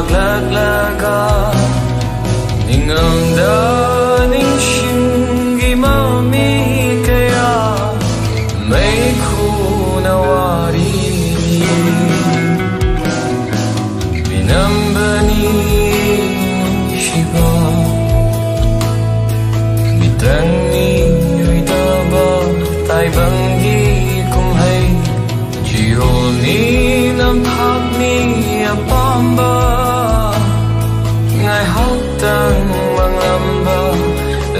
chaglaga ninganda ningshingi mami kaya may kunawari binambani shiba mitrangi yoitaba taibangi kumhay jironi nam thakni apamba ngai hautang manglamba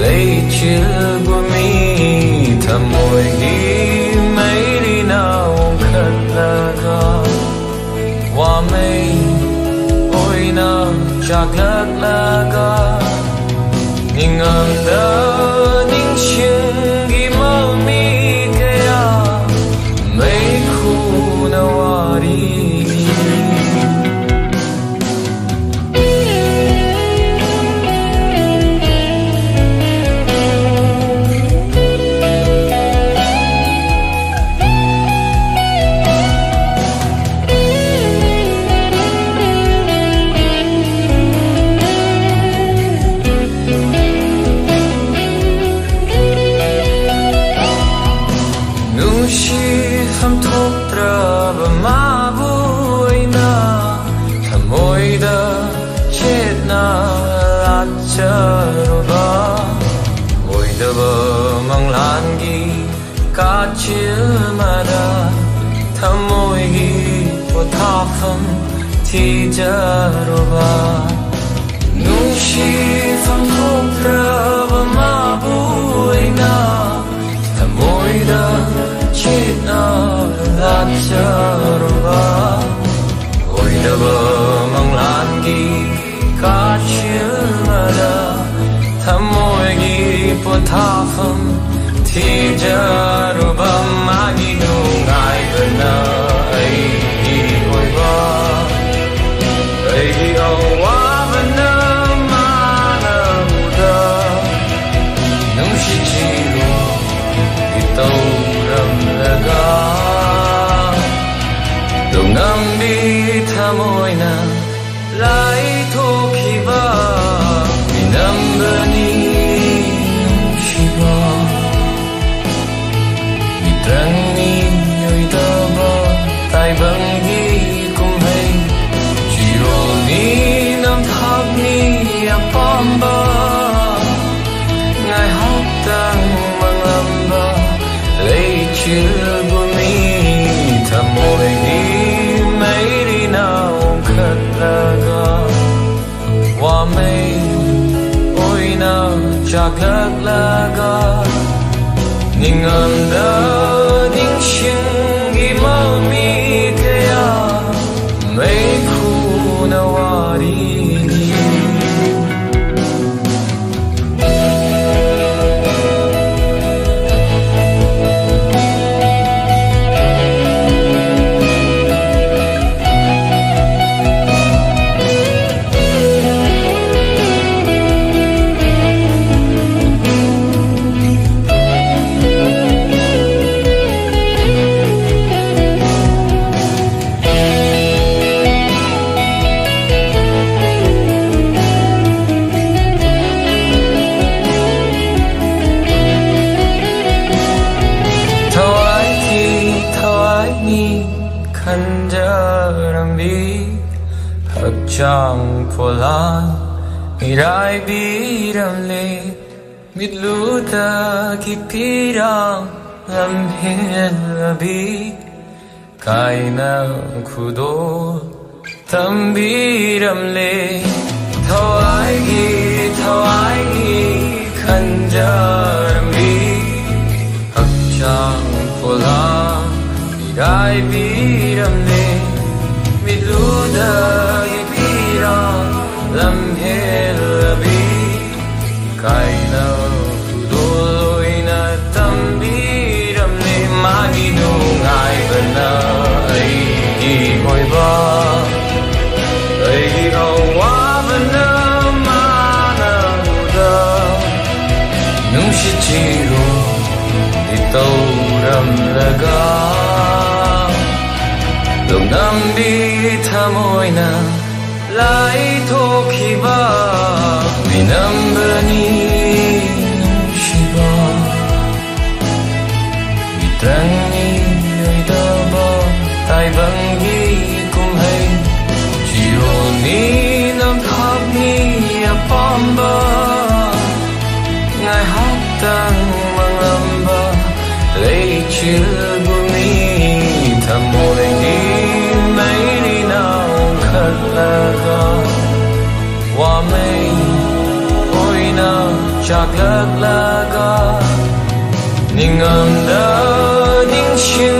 lei chil gumi thamoi gi mairi nau khatlaga wa mai oina chaglaga ninganda ningshingi mami kaya may kunawari chilmada thamoi gi pothafam thi jaroba nushi pham thokra ma buina thamoi da chitna la jaroba oidaba manglan gi ka chilmada thamoi gi pothafam thi jaroba magi nungai bana ai oiba ai awa bana mana muda nung shi chiru itau ram laga dong nam bi thamoina lai thokiba minam bani shiba Rangi yoitaba taibangi kumhay jironi nam thakni apamba ngai hautang manglamba lei chil gumi thamoi gi mairi nau khatlaga wa mai oina chaglaga ninganda ningshingi mami kaya may kunawari Chang polan mirai biram le mitluta ki pirang lam hel abi kaina khudo tam biram le thawai gi khanjaram bi chang polan mirai biram le mitluta lam hel abi kaina khudoina tambiram le magi nungai bana ai oiba ai awa bana mana muda nung shi chiru itauram laga dong nam bi thamoina lai thokhiba vinambrani nungsiba mitrangni oidaba taibangi kumhai jioni namthapni apamba ngai hatang manglamba leichilbumi thamoini mairina khatlaga wamei oina chaklaga ningamda ningshin